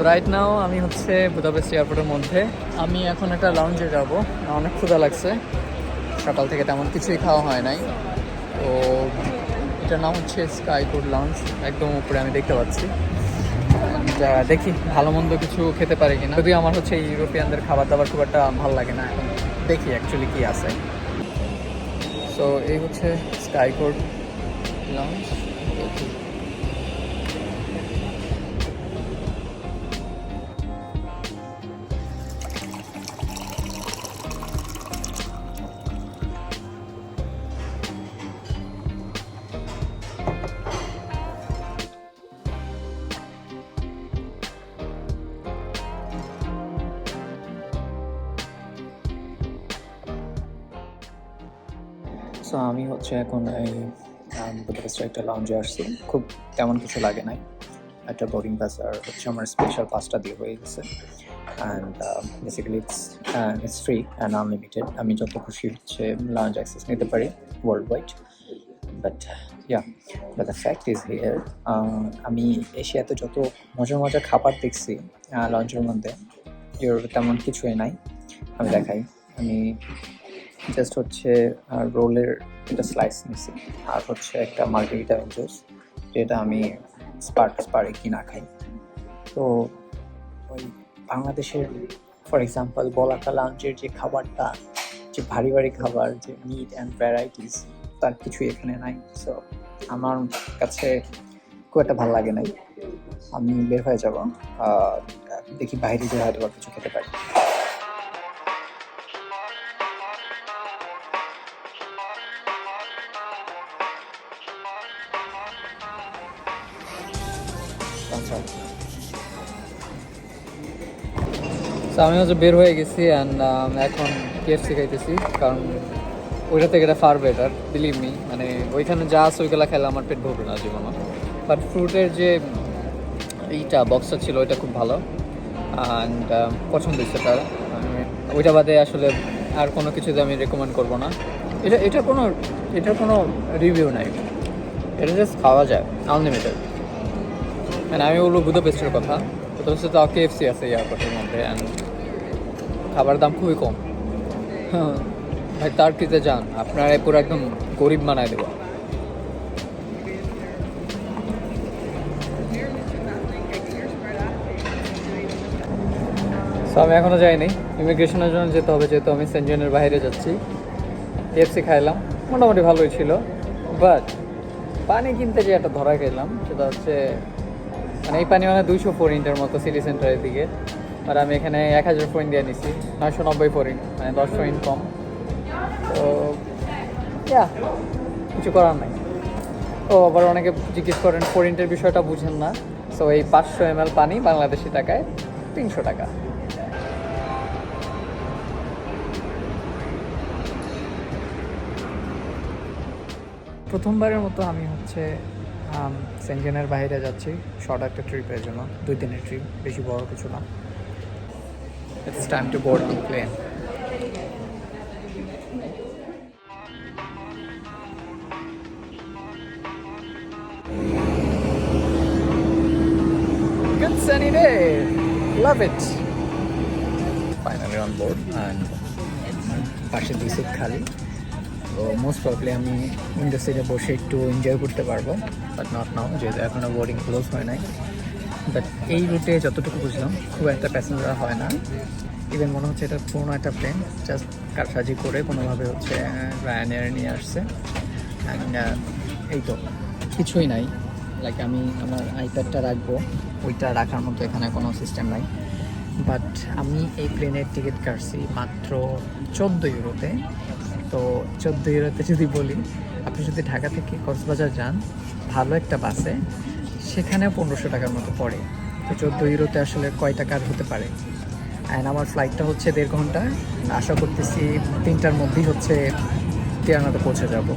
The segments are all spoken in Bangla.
রাইট নাও আমি হচ্ছে বুদাপেস্ট এয়ারপোর্টের মধ্যে। আমি এখন একটা লাউঞ্জে যাব, অনেক ক্ষুধা লাগছে, সকাল থেকে তেমন কিছুই খাওয়া হয় নাই। তো এটার নাম হচ্ছে স্কাইকোড লাউঞ্জ, একদম উপরে আমি দেখতে পাচ্ছি। দেখি ভালো মন্দ কিছু খেতে পারি কিনা, যদিও আমার হচ্ছে ইউরোপিয়ানদের খাবার দাবার খুব একটা ভালো লাগে না। এখন দেখি অ্যাকচুয়ালি কি আছে। সো এই হচ্ছে স্কাইকোড লাউঞ্জ। দেখি সো আমি হচ্ছে এখন এই বুদাপেস্টের একটা লাউঞ্জে আসছি। খুব তেমন কিছু লাগে নাই, একটা বোর্ডিং পাস আর হচ্ছে আমার স্পেশাল পাসটা দিয়ে হয়ে গেছে। And basically it's free and unlimited. আমি যত খুশি হচ্ছে লাউঞ্জ অ্যাক্সেস নিতে পারি world wide. But but the fact is here, আমি এশিয়াতে যত মজার খাবার দেখছি লাউঞ্জের মধ্যে, ইউরোপে তেমন কিছুই নাই। আমি দেখাই, আমি জাস্ট হচ্ছে রোলের একটা স্লাইস নিছি আর হচ্ছে একটা মার্গারিটা জুস, যেটা আমি স্পারে কিনা খাই। তো ওই বাংলাদেশের ফর এক্সাম্পল বলাকা লাউঞ্জের যে খাবারটা, যে ভারী ভারী খাবার, যে মিট অ্যান্ড ভ্যারাইটিস, তার কিছুই এখানে নাই। সো আমার কাছে খুব একটা ভালো লাগে নাই। আমি বের হয়ে যাব, দেখি বাইরে যে হয়তো কিছু খেতে পারি। তো আমি হচ্ছে বের হয়ে গেছি অ্যান্ড এখন KFC খাইতেছি, কারণ ওইটা থেকে এটা ফার বেটার, বিলিভ মি। মানে ওইখানে যা আছে ওইগুলো খেলে আমার পেট ভরবে না জীবনে। বাট ফ্রুটের যে এইটা বক্সটা ছিল ওইটা খুব ভালো অ্যান্ড পছন্দ হয়েছে তার। ওইটা বাদে আসলে আর কোনো কিছুতে আমি রেকমেন্ড করবো না। এটার কোনো রিভিউ নাই, এটা জাস্ট খাওয়া যায় আনলিমিটেড। মানে আমি বলবো বুদাপেস্টের কথা, বুদাপেস্টে তো KFC আছে এয়ারপোর্টের মধ্যে অ্যান্ড খাবার দাম খুবই কম। হ্যাঁ ভাই, তার কিতে যান, আপনারা পুরো একদম গরিব বানায় দেবো। সো আমি এখনও যাইনি, ইমিগ্রেশনের জন্য যেতে হবে, যেহেতু আমি সেনজেনের বাইরে যাচ্ছি। KFC খাইলাম, মোটামুটি ভালোই ছিল। বাট পানি কিনতে যে একটা ধরা খেলাম, সেটা হচ্ছে মানে এই পানি মানে 200 ফরিন্টের মতো সিটি সেন্টারের দিকে। আর আমি এখানে 1000 ফরিন্ট দিয়ে নিছি, 990 ফরিন্ট, মানে 10 ফরিন্ট কম। তো কিছু করার নাই। ও আবার অনেকে জিজ্ঞেস করেন ফরিন্টের বিষয়টা বুঝেন না। সো এই 500 ml পানি বাংলাদেশি টাকায় 300 টাকা। প্রথমবারের মতো আমি হচ্ছে সেনজেনের বাইরে যাচ্ছি শর্ট একটা ট্রিপের জন্য, 2 দিনের ট্রিপ, বেশি বড় কিছু না। It's time to board on plane. Good sunny day, love it. Finally on board and পাশে 2 সিট খালি। তো মোস্ট প্রবলি আমি উইন্ডো সিটে বসে একটু এনজয় করতে পারবো, বাট নট নাও, যেহেতু এখনও বোর্ডিং ক্লোজ হয় নাই। বাট এই রুটে যতটুকু বুঝলাম খুব একটা প্যাসেঞ্জার হয় না। ইভেন মনে হচ্ছে এটা পুরোনো একটা প্লেন, জাস্ট কারসাজি করে কোনোভাবে হচ্ছে রায়ানএয়ার নিয়ে আসছে। অ্যান্ড এই তো কিছুই নাই। লাইক আমি আমার আইপ্যাডটা রাখবো, ওইটা রাখার মতো এখানে কোনো সিস্টেম নাই। বাট আমি এই প্লেনের টিকিট কাটছি মাত্র 14 ইউরোতে। তো 14 ইউরোতে যদি বলি, আপনি যদি ঢাকা থেকে কক্সবাজার যান ভালো একটা বাসে, সেখানে 1500 টাকার মতো পড়ে। তো 14 ইউরোতে আসলে কয় টাকার হতে পারে। অ্যান্ড আমার ফ্লাইটটা হচ্ছে 1.5 ঘন্টা, আশা করতেছি 3টার মধ্যেই হচ্ছে তিয়ানাতে পৌঁছে যাব।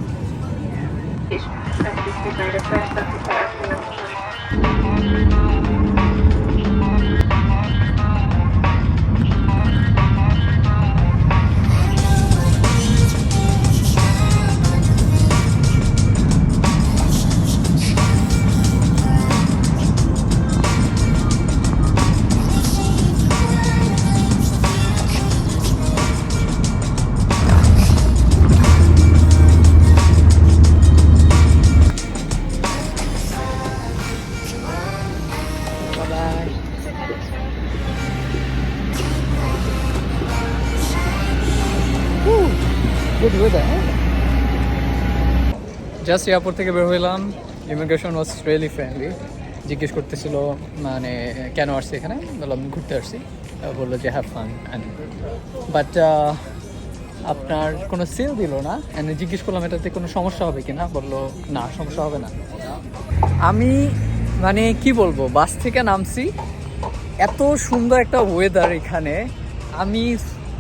Good weather. জাস্ট এয়ারপোর্ট থেকে বের হইলাম, ইমিগ্রেশন ওয়াজ রিয়েলি ফ্রেন্ডলি। জিজ্ঞেস করতেছিল মানে কেন আসছি এখানে, বললাম ঘুরতে আসছি। বললো যে হ্যাভ ফান অ্যান্ড বাট আপনার কোনো সেল দিল না। অ্যান্ড জিজ্ঞেস করলাম এটাতে কোনো সমস্যা হবে কি না, বললো না সমস্যা হবে না। আমি মানে কি বলবো, বাস থেকে নামছি, এত সুন্দর একটা ওয়েদার এখানে, আমি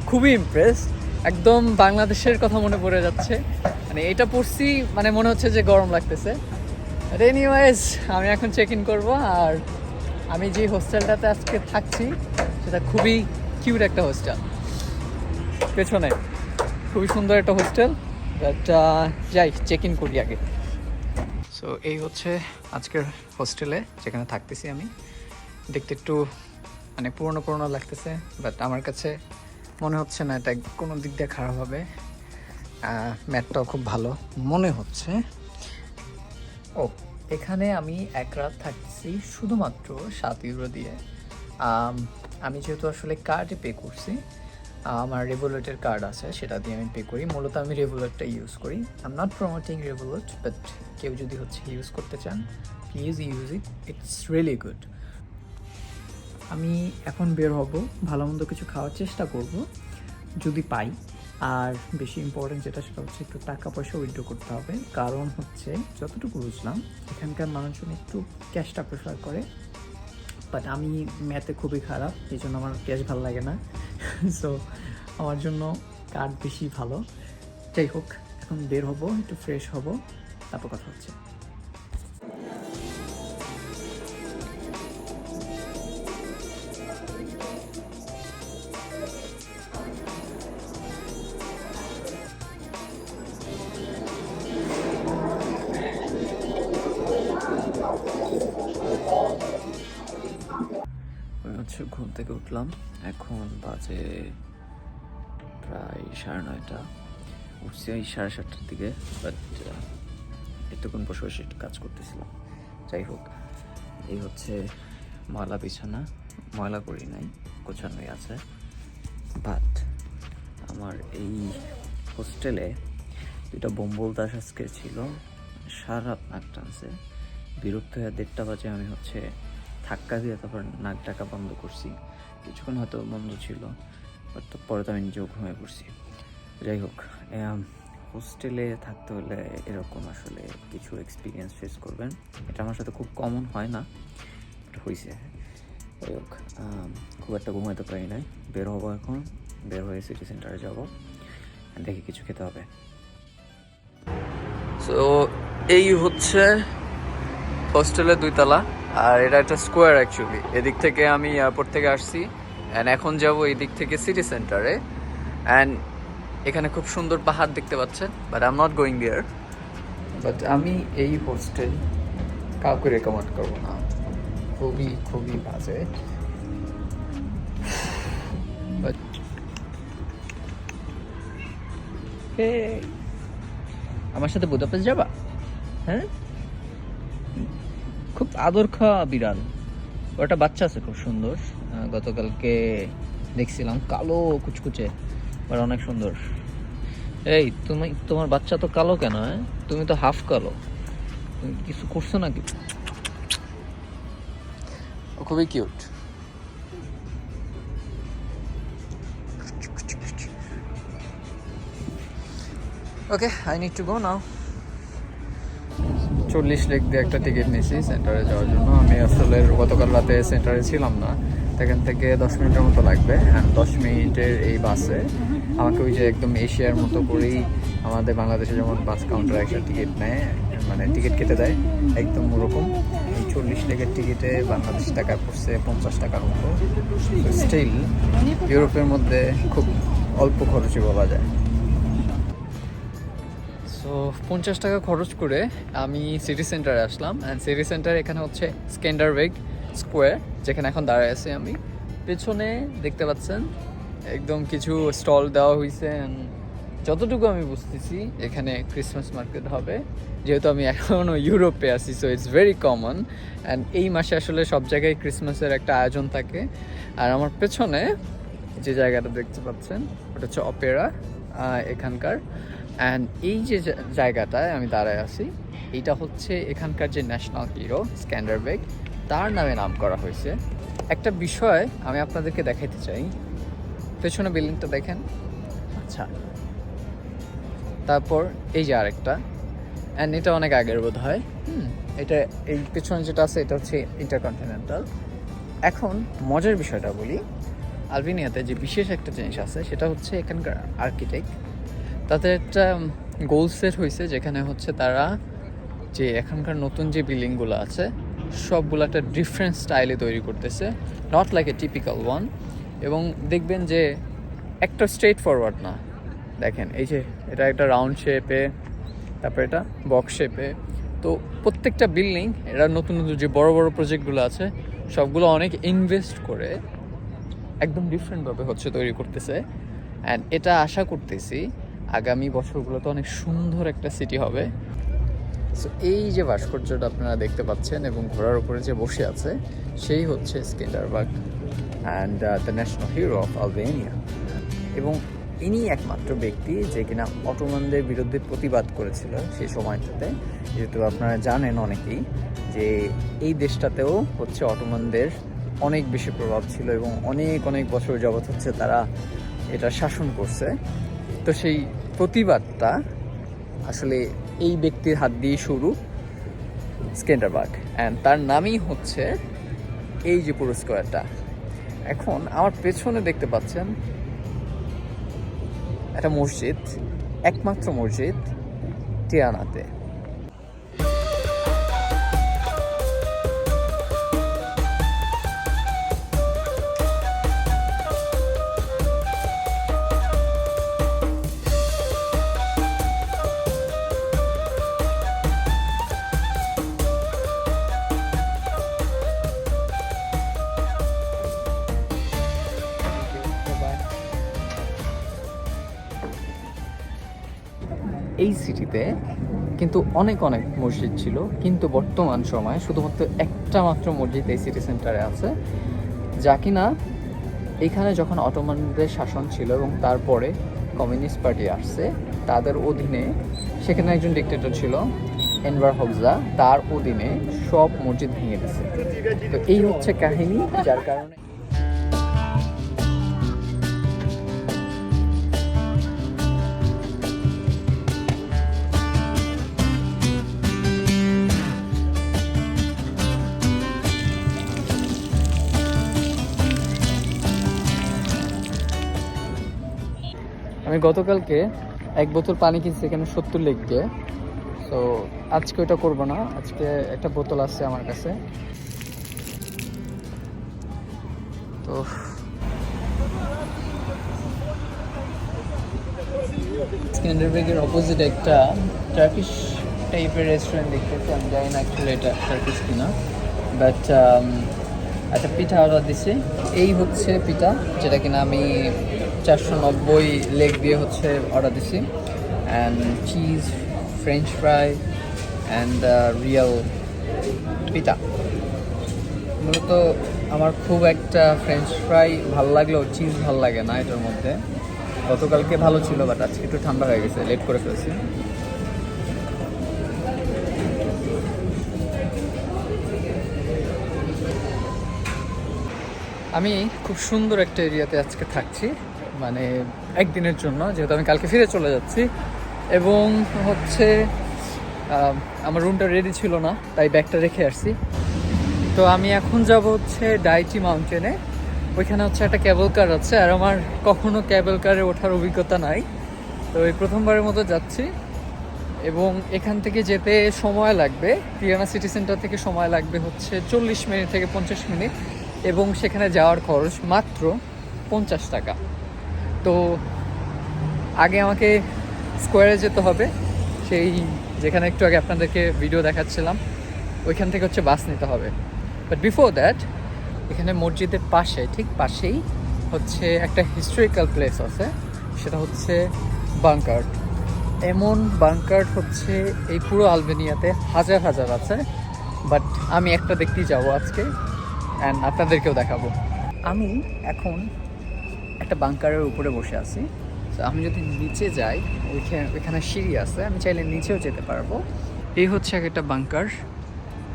খুবই ইমপ্রেস। একদম বাংলাদেশের কথা মনে পড়ে যাচ্ছে, মানে এটা পড়ছি মানে মনে হচ্ছে যে গরম লাগতেছে। এনিওয়েজ আমি এখন চেক ইন করবো। আর আমি যে হোস্টেলটাতে আজকে থাকছি সেটা খুবই কিউট একটা হোস্টেল, পেছনে খুবই সুন্দর একটা হোস্টেল। বাট যাই চেক ইন করি আগে। সো এই হচ্ছে আজকের হোস্টেলে যেখানে থাকতেছি আমি। দেখতে একটু মানে পুরনো পুরনো লাগতেছে, বাট আমার কাছে মনে হচ্ছে না এটা কোনো দিক দিয়ে খারাপ হবে। ম্যাটটাও খুব ভালো মনে হচ্ছে। ও এখানে আমি এক রাত থাকছি শুধুমাত্র 7 ইউরো দিয়ে। আমি যেহেতু আসলে কার্ডে পে করছি, আমার রেভোলুটের কার্ড আছে, সেটা দিয়ে আমি পে করি। মূলত আমি রেভোলুটটা ইউজ করি। I am not promoting Revolut, but কেউ যদি হচ্ছে ইউজ করতে চান please use it, it's really good. আমি এখন বের হব, ভালো মন্দ কিছু খাওয়ার চেষ্টা করব যদি পাই। আর বেশি ইম্পর্টেন্ট যেটা সেটা হচ্ছে একটু টাকা পয়সা উইথড্র করতে হবে, কারণ হচ্ছে যতটুকু বুঝলাম এখানকার মানুষজন একটু ক্যাশটা প্রেফার করে। বাট আমি ম্যাথে খুবই খারাপ, এই জন্য আমার ক্যাশ ভালো লাগে না। সো আমার জন্য কার্ড বেশি ভালো। যাই হোক, এখন বের হব, একটু ফ্রেশ হব, তারপর কথা হচ্ছে। ঘুম থেকে উঠলাম, এখন বাজে প্রায় 9:30। উঠছি ওই 7:30টার দিকে, বাট এতক্ষণ বসে বসে একটু কাজ করতেছিলাম। যাই হোক, এই হচ্ছে ময়লা বিছানা, ময়লা করি নাই, গোছানোই আছে। বাট আমার এই হোস্টেলে 2টা বোম্বল দাস আজকে ছিল, সারা রাত নাক টানছে। বিরক্ত হয়ে 1:30 বাজে আমি হচ্ছে ধাক্কা দিয়ে তারপর নাক ডাকা বন্ধ করছি। কিছুক্ষণ হয়তো বন্ধ ছিল, বাট পরে তো আমি নিজেও ঘুমিয়ে পড়ছি। যাই হোক, হোস্টেলে থাকতে হলে এরকম আসলে কিছু এক্সপিরিয়েন্স ফেস করবেন। এটা আমার সাথে খুব কমন হয় না, বাট হয়েছে। যাই হোক, খুব একটা ঘুমাতে পারি নাই। বের হবো এখন, বের হয়ে সিটি সেন্টারে যাবো, দেখি কিছু খেতে হবে। সো এই হচ্ছে হোস্টেলের 2 তলা, আর এটা একটা স্কোয়ার অ্যাকচুয়ালি। এদিক থেকে আমি এয়ারপোর্ট থেকে আসছি, অ্যান্ড এখন যাব এই দিক থেকে সিটি সেন্টারে। অ্যান্ড এখানে খুব সুন্দর পাহাড় দেখতে পাচ্ছেন, but I am not going there. But আমি এই হোস্টেল কাউকে রেকমেন্ড করবো না, খুবই খুবই বাজে। বাট আমার সাথে বুদাপেস্ট যাবা? হ্যাঁ, খুব আদর খাওয়া বিড়াল, ওটা বাচ্চা আছে খুব সুন্দর। গতকালকে দেখছিলাম, কালো কুচকুচে, আর অনেক সুন্দর। এই তোমার বাচ্চা তো কালো কেন? হ্যাঁ, তুমি তো হাফ কালো, তুমি কিছু করছো নাকি? ও খুবই cute. Okay, I need to go now. 40 lake দিয়ে একটা টিকিট নিয়েছি সেন্টারে যাওয়ার জন্য। আমি আসলে গতকাল রাতে সেন্টারে ছিলাম না, এখান থেকে 10 মিনিটের মতো লাগবে। অ্যান্ড 10 মিনিটের এই বাসে আমাকে ওই যে একদম এশিয়ার মতো করেই আমাদের বাংলাদেশে যেমন বাস কাউন্টার একটা টিকিট নেয়, মানে টিকিট কেটে দেয়, একদম ওরকম। এই 40 লেকের টিকিটে বাংলাদেশি টাকা পড়ছে 50 টাকার মতো। স্টিল ইউরোপের মধ্যে খুব অল্প খরচে বলা যায়। তো 50 টাকা খরচ করে আমি সিটি সেন্টারে আসলাম। অ্যান্ড সিটি সেন্টার এখানে হচ্ছে স্ক্যান্ডারবেগ স্কোয়ার, যেখানে এখন দাঁড়ায় আছি আমি। পেছনে দেখতে পাচ্ছেন একদম কিছু স্টল দেওয়া হয়েছে। যতটুকু আমি বুঝতেছি এখানে ক্রিসমাস মার্কেট হবে, যেহেতু আমি এখনও ইউরোপে আছি, so it's very common. And এই মাসে আসলে সব জায়গায় ক্রিসমাসের একটা আয়োজন থাকে। আর আমার পেছনে যে জায়গাটা দেখতে পাচ্ছেন ওটা হচ্ছে অপেরা। এখানকার। অ্যান্ড এই যে জায়গাটায় আমি দাঁড়ায় আছি, এইটা হচ্ছে এখানকার যে ন্যাশনাল হিরো স্ক্যান্ডারবেগ, তার নামে নাম করা হয়েছে। একটা বিষয় আমি আপনাদেরকে দেখাইতে চাই, পেছনে বিল্ডিংটা দেখেন। আচ্ছা, তারপর এই যে আরেকটা, অ্যান্ড এটা অনেক আগের বোধ হয়। এটা এই পেছনে যেটা আছে এটা হচ্ছে ইন্টারকন্টিনেন্টাল। এখন মজার বিষয়টা বলি, আলবেনিয়াতে যে বিশেষ একটা জিনিস আছে সেটা হচ্ছে এখানকার আর্কিটেক্ট, তাদের একটা গোল সেট হয়েছে যেখানে হচ্ছে তারা যে এখানকার নতুন যে বিল্ডিংগুলো আছে সবগুলো একটা ডিফারেন্ট স্টাইলে তৈরি করতেছে, not like a typical one. এবং দেখবেন যে একটা স্ট্রেট ফরওয়ার্ড না, দেখেন এই যে এটা একটা রাউন্ড শেপে, তারপরে এটা বক্স শেপে। তো প্রত্যেকটা বিল্ডিং এরা নতুন নতুন যে বড় বড় প্রজেক্টগুলো আছে সবগুলো অনেক ইনভেস্ট করে একদম ডিফারেন্টভাবে হচ্ছে তৈরি করতেছে। অ্যান্ড এটা আশা করতেছি আগামী বছরগুলোতে অনেক সুন্দর একটা সিটি হবে। সো এই যে ভাস্কর্যটা আপনারা দেখতে পাচ্ছেন এবং ঘোড়ার উপরে যে বসে আছে সেই হচ্ছে Skanderbeg and the national hero of Albania. এবং ইনি একমাত্র ব্যক্তি যে কিনা অটোমানদের বিরুদ্ধে প্রতিবাদ করেছিল সেই সময়টাতে। যেহেতু আপনারা জানেন অনেকেই যে এই দেশটাতেও হচ্ছে অটোমানদের অনেক বেশি প্রভাব ছিল এবং অনেক অনেক বছর যাবৎ হচ্ছে তারা এটা শাসন করছে। তো সেই প্রতিবাদটা আসলে এই ব্যক্তির হাত দিয়ে শুরু, স্কেন্ডারবাগ, অ্যান্ড তার নামই হচ্ছে এই যে পুরো স্কোয়ারটা। এখন আমার পেছনে দেখতে পাচ্ছেন একটা মসজিদ, একমাত্র মসজিদ টিরানাতে। এই সিটিতে কিন্তু অনেক অনেক মসজিদ ছিল, কিন্তু বর্তমান সময়ে শুধুমাত্র একটা মাত্র মসজিদ এই সিটি সেন্টারে আছে, যা কিনা এখানে যখন অটোমানদের শাসন ছিল এবং তারপরে কমিউনিস্ট পার্টি আসছে তাদের অধীনে, সেখানে একজন ডিক্টেটর ছিল এনভার হোক্সা, তার অধীনে সব মসজিদ ভেঙে দিচ্ছে। তো এই হচ্ছে কাহিনী, যার কারণে আমি গতকালকে এক বোতল পানি কিনছি এখানে 70 লেগে। সো আজকে ওটা করবো না, আজকে একটা বোতল আছে আমার কাছে। তো স্ক্যান্ডারবেগের অপোজিট একটা টার্কিশ টাইপের রেস্টুরেন্ট দেখতেছি, আমি জানি না অ্যাকচুয়ালি এটা টার্কিশ কিনা, বাট একটা পিঠা অর্ডার দিছি। এই হচ্ছে পিঠা যেটা কিনা আমি 490 লেগ দিয়ে হচ্ছে অর্ডার দিছি, and cheese, French fry and real পিঠা। মূলত আমার খুব একটা ফ্রেঞ্চ ফ্রাই ভালো লাগলেও চিজ ভালো লাগে না এটার মধ্যে। গতকালকে ভালো ছিল, বাট আজকে একটু ঠান্ডা হয়ে গেছে, লেট করে ফেলছি। আমি খুব সুন্দর একটা এরিয়াতে আজকে থাকছি, মানে একদিনের জন্য, যেহেতু আমি কালকে ফিরে চলে যাচ্ছি। এবং হচ্ছে আমার রুমটা রেডি ছিল না, তাই ব্যাগটা রেখে আসছি। তো আমি এখন যাব হচ্ছে ডাইচি মাউন্টেনে। ওইখানে হচ্ছে একটা ক্যাবল কার আছে, আর আমার কখনো ক্যাবল কারে ওঠার অভিজ্ঞতা নাই, তো এই প্রথমবারের মতো যাচ্ছি। এবং এখান থেকে যেতে সময় লাগবে, টিরানা সিটি সেন্টার থেকে সময় লাগবে হচ্ছে 40 মিনিট থেকে 50 মিনিট, এবং সেখানে যাওয়ার খরচ মাত্র 50 টাকা। তো আগে আমাকে স্কোয়ারে যেতে হবে, সেই যেখানে একটু আগে আপনাদেরকে ভিডিও দেখাচ্ছিলাম, ওইখান থেকে হচ্ছে বাস নিতে হবে। বাট বিফোর দ্যাট এখানে মসজিদের পাশে, ঠিক পাশেই হচ্ছে একটা হিস্টোরিক্যাল প্লেস আছে, সেটা হচ্ছে বাংকার্ট। এমন বাংকার্ট হচ্ছে এই পুরো আলবেনিয়াতে হাজার হাজার আছে, বাট আমি একটা দেখতেই যাবো আজকে, অ্যান্ড আপনাদেরকেও দেখাবো। আমি এখন একটা বাংকারের উপরে বসে আছি, তো আমি যদি নিচে যাই, ওইখানে সিঁড়ি আছে, আমি চাইলে নিচেও যেতে পারবো। এই হচ্ছে একটা বাংকার।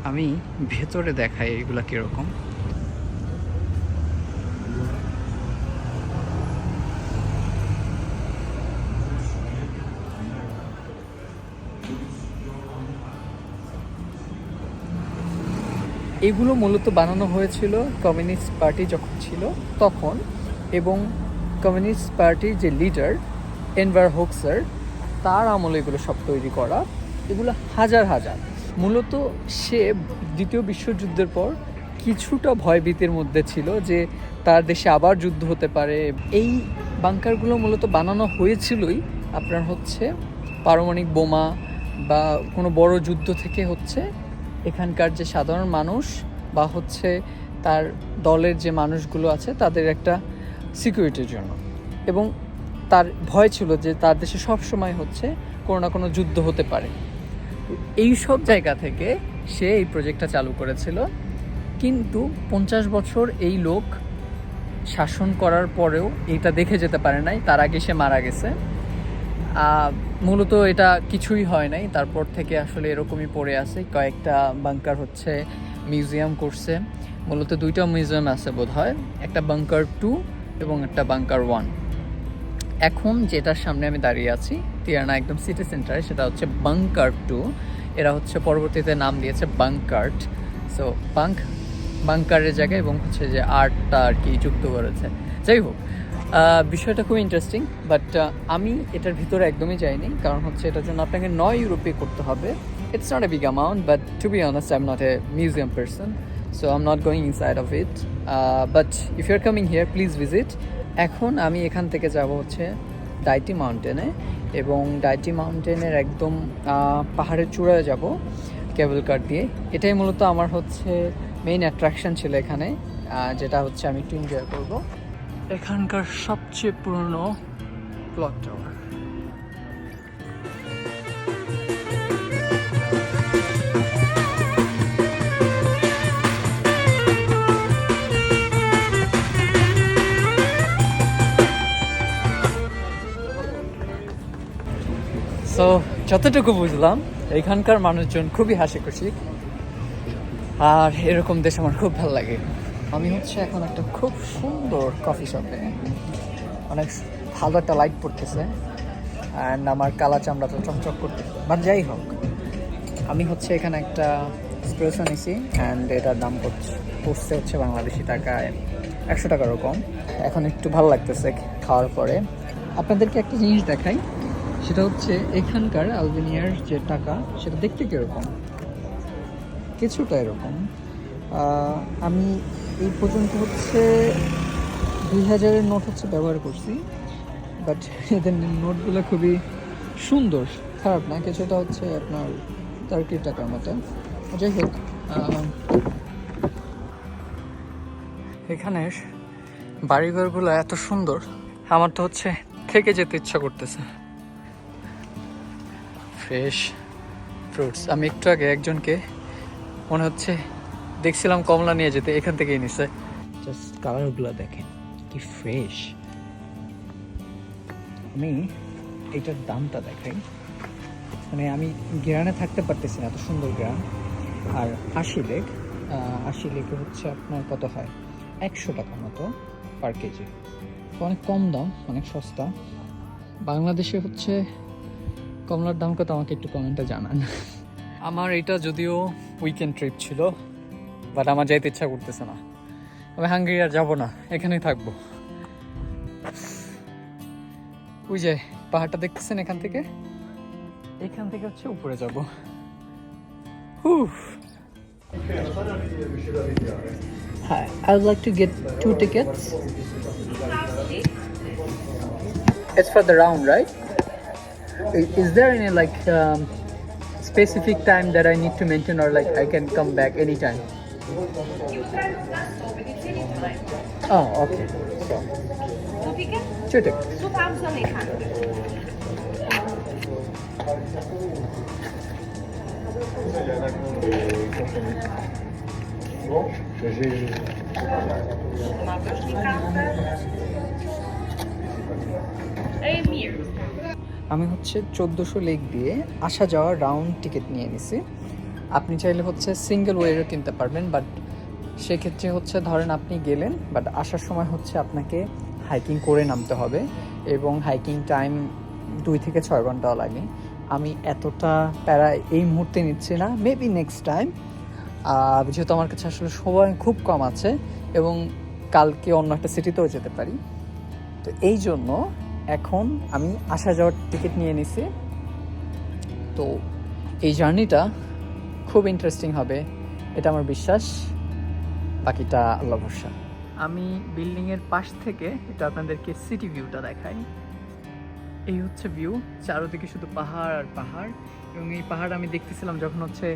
আমি ভেতরে দেখাই এগুলা কীরকম। এগুলো মূলত বানানো হয়েছিল কমিউনিস্ট পার্টি যখন ছিল তখন, এবং কমিউনিস্ট পার্টির যে লিডার এনভার হোক্সার, তার আমলে এগুলো সব তৈরি করা। এগুলো হাজার হাজার। মূলত সে দ্বিতীয় বিশ্বযুদ্ধের পর কিছুটা ভয়ভীতির মধ্যে ছিল যে তার দেশে আবার যুদ্ধ হতে পারে। এই বাংকারগুলো মূলত বানানো হয়েছিলই আপনার হচ্ছে পারমাণবিক বোমা বা কোনো বড় যুদ্ধ থেকে হচ্ছে এখানকার যে সাধারণ মানুষ বা হচ্ছে তার দলের যে মানুষগুলো আছে তাদের একটা সিকিউরিটির জন্য, এবং তার ভয় ছিল যে তার দেশে সব সময় হচ্ছে কোনো না কোনো যুদ্ধ হতে পারে। এই সব জায়গা থেকে সে এই প্রজেক্টটা চালু করেছিল। কিন্তু 50 বছর এই লোক শাসন করার পরেও এটা দেখে যেতে পারে নাই, তার আগে সে মারা গেছে। মূলত এটা কিছুই হয় নাই, তারপর থেকে আসলে এরকমই পড়ে আছে। কয়েকটা বাংকার হচ্ছে মিউজিয়াম করছে, মূলত 2টা মিউজিয়াম আছে বোধহয়, একটা বাংকার 2 এবং একটা বাংকার 1। এখন যেটার সামনে আমি দাঁড়িয়ে আছি তিয়ানা একদম সিটি সেন্টারে, সেটা হচ্ছে বাংকার 2। এরা হচ্ছে পরবর্তীতে নাম দিয়েছে বাংকার্ট। সো বাংকারের জায়গায় এবং হচ্ছে যে আর্টটা আর কি যুক্ত করেছে। যাই হোক, বিষয়টা খুব ইন্টারেস্টিং, বাট আমি এটার ভিতরে একদমই যাইনি, কারণ হচ্ছে এটার জন্য আপনাকে 9 ইউরো পে করতে হবে। It's not a big amount, but to be honest I am not a museum person, so I am not going inside of it, but if you are coming here please visit. এখন আমি এখান থেকে যাব হচ্ছে ডাইটি মাউন্টেনে, এবং ডাইটি মাউন্টেনের একদম পাহাড়ের চূড়ায় যাব কেবল কার দিয়ে। এটাই মূলত আমার হচ্ছে মেইন অ্যাট্রাকশন ছিল এখানে, যেটা হচ্ছে আমি একটু এনজয় করবো। এখানকার সবচেয়ে পুরনো ক্লক টাওয়ার। সো যতটুকু বুঝলাম এখানকার মানুষজন খুবই হাসি খুশি, আর এরকম দেশ আমার খুব ভালো লাগে। আমি হচ্ছে এখন একটা খুব সুন্দর কফি শপে, অনেক ভালো একটা লাইট পড়তেছে, অ্যান্ড আমার কালা চামড়া তো চকচক করতেছে। বাট যাই হোক, আমি হচ্ছে এখানে একটা এসপ্রেসো নিছি, অ্যান্ড এটার দাম পড়ছে হচ্ছে বাংলাদেশি টাকায় 100 টাকারও কম। এখন একটু ভালো লাগতেছে খাওয়ার পরে। আপনাদেরকে একটা জিনিস দেখাই, সেটা হচ্ছে এখানকার আলবেনিয়ার যে টাকা সেটা দেখতে কীরকম, কিছুটা এরকম। আমি এই পর্যন্ত হচ্ছে 2000-এর নোট হচ্ছে ব্যবহার করছি, বাট এদের নোটগুলো খুবই সুন্দর, খারাপ না, কিছুটা হচ্ছে আপনার টার্কির টাকার মতো। যাই হোক, এখানের বাড়িঘরগুলো এত সুন্দর, আমার তো হচ্ছে থেকে যেতে ইচ্ছা করতেছে। Fresh fruits. আমি একটু আগে একজনকে মনে হচ্ছে দেখছিলাম কমলা নিয়ে যেতে, এখান থেকেই নিছে। জাস্ট কালারগুলো দেখেন কি ফ্রেশ। আমি এইটার দামটা দেখাই, মানে আমি গ্রানে থাকতে পারতেছি না, এত সুন্দর গ্রান। আর 80 লেগে হচ্ছে আপনার কত হয়, 100 টাকা মতো পার কেজি। অনেক কম দাম, অনেক সস্তা। বাংলাদেশে হচ্ছে কমলার দাম কত আমাকে একটু কমেন্টে জানান। আমার এটা যদিও উইকেন্ড ট্রিপ ছিল, বাট আমার যাইতে ইচ্ছা করতেছে না। আমি হাঙ্গেরি আর যাবো না, এখানেই থাকবো। ওই যে পাহাড়টা দেখতেছেন এখান থেকে হচ্ছে উপরে যাব। Hi, I would like to get 2 tickets. It's for the round, right? Is there any like specific time that I need to maintain, or like I can come back anytime? You can not stop it, it's anytime. Oh, okay. So, 2 tickets? 2 tickets. 2,800. Masz już mi kartę? Ej, mi আমি হচ্ছে 1400 লেক দিয়ে আসা যাওয়া রাউন্ড টিকিট নিয়ে নিছি। আপনি চাইলে হচ্ছে সিঙ্গেল ওয়েরও কিনতে পারবেন, বাট সেক্ষেত্রে হচ্ছে ধরেন আপনি গেলেন, বাট আসার সময় হচ্ছে আপনাকে হাইকিং করে নামতে হবে এবং হাইকিং টাইম 2 থেকে 6 ঘন্টাও লাগে। আমি এতটা প্যারা এই মুহূর্তে নিচ্ছি না, মেবি নেক্সট টাইম, যেহেতু আমার কাছে আসলে সময় খুব কম আছে এবং কালকে অন্য একটা সিটিতেও যেতে পারি। তো এই জন্য এখন আমি আসা যাওয়ার টিকিট নিয়ে নিছি। তো এই জার্নিটা খুব ইন্টারেস্টিং হবে, এটা আমার বিশ্বাস। বাকিটা আল্লাহ ভরসা। আমি বিল্ডিংয়ের পাশ থেকে এটা আপনাদেরকে সিটি ভিউটা দেখাই। এই হচ্ছে ভিউ, চারোদিকে শুধু পাহাড় আর পাহাড়। এবং এই পাহাড় আমি দেখতেছিলাম যখন হচ্ছে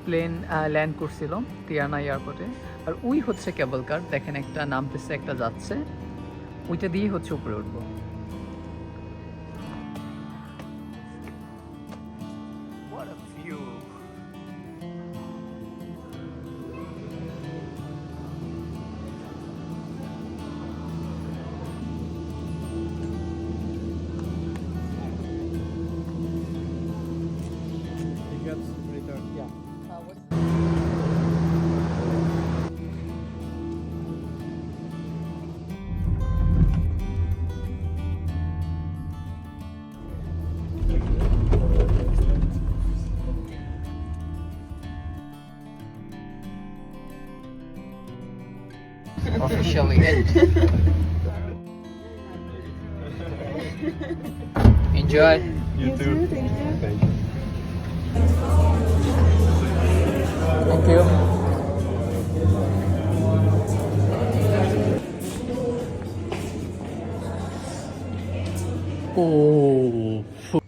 প্লেন ল্যান্ড করছিল তিয়ানা এয়ারপোর্টে। আর ওই হচ্ছে কেবল কার, দেখেন একটা নামতেছে একটা যাচ্ছে, ওইটা দিয়ে হচ্ছে উপরে উঠবো। What a view! Yeah. Officially end. Enjoy. You too. Thank you. Thank you.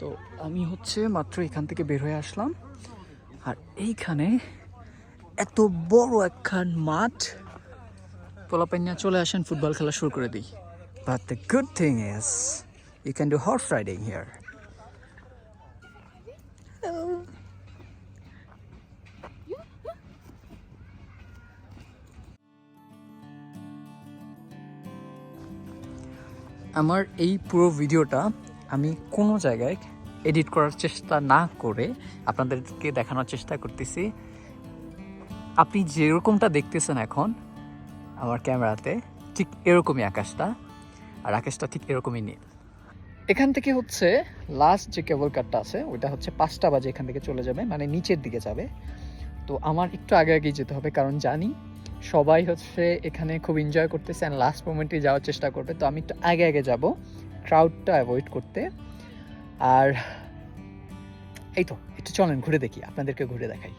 তো আমি হচ্ছে মাত্র এখান থেকে বের হয়ে আসলাম, আর এইখানে এত বড় একখান মাঠ, পোলাপাইনা চলে আসেন ফুটবল খেলা শুরু করে দিই। But the good thing is you can do horse riding here. আমার এই পুরো ভিডিওটা আমি কোনো জায়গায় এডিট করার চেষ্টা না করে আপনাদেরকে দেখানোর চেষ্টা করতেছি। আপনি যেরকমটা দেখতেছেন এখন আমার ক্যামেরাতে, ঠিক এরকমই আকাশটা, আর আকাশটা ঠিক এরকমই নীল। এখান থেকে হচ্ছে লাস্ট যে কেবল কারটা আছে ওইটা হচ্ছে 5টা বাজে এখান থেকে চলে যাবে, মানে নিচের দিকে যাবে। তো আমার একটু আগে আগেই যেতে হবে, কারণ জানি সবাই হচ্ছে এখানে খুব এনজয় করতেছে অ্যান্ড লাস্ট মোমেন্টে যাওয়ার চেষ্টা করবে। তো আমি একটু আগে আগে যাব ক্রাউডটা অ্যাভয়েড করতে। আর এই তো একটু চলেন ঘুরে দেখি, আপনাদেরকে ঘুরে দেখাই।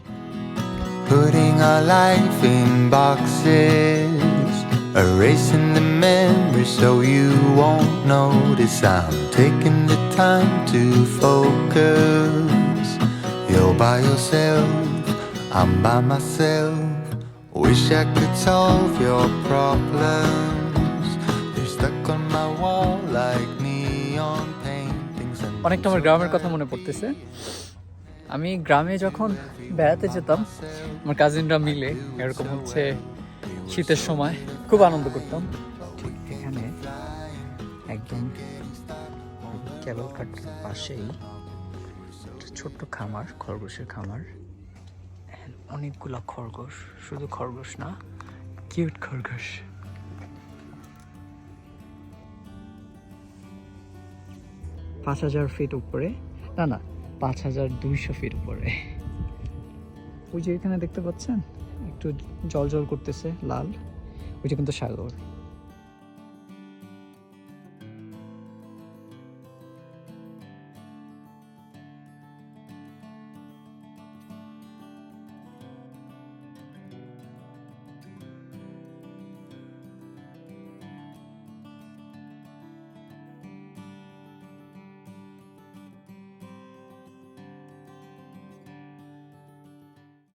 Putting our life in boxes, erasing the memories so you won't notice. I'm taking the time to focus. You're by yourself, I'm by myself. Wish I could solve your problems. They're stuck on my wall like neon paintings. অনেকটা আমার গ্রামের কথা মনে পড়তেছে। আমি গ্রামে যখন বেড়াতে যেতাম আমার কাজিনরা মিলে, এরকম হচ্ছে শীতের সময় খুব আনন্দ করতাম। ঠিক এখানে একদম কেবল কারের পাশেই ছোট্ট খামার, খরগোশের খামার। অনেকগুলা খরগোশ, শুধু খরগোশ না, কিউট খরগোশ। পাঁচ 5000 ফিট উপরে, না 5200 ফিট উপরে। ওই যে এখানে দেখতে পাচ্ছেন একটু জল জল করতেছে লাল, ওইটা কিন্তু সাগর।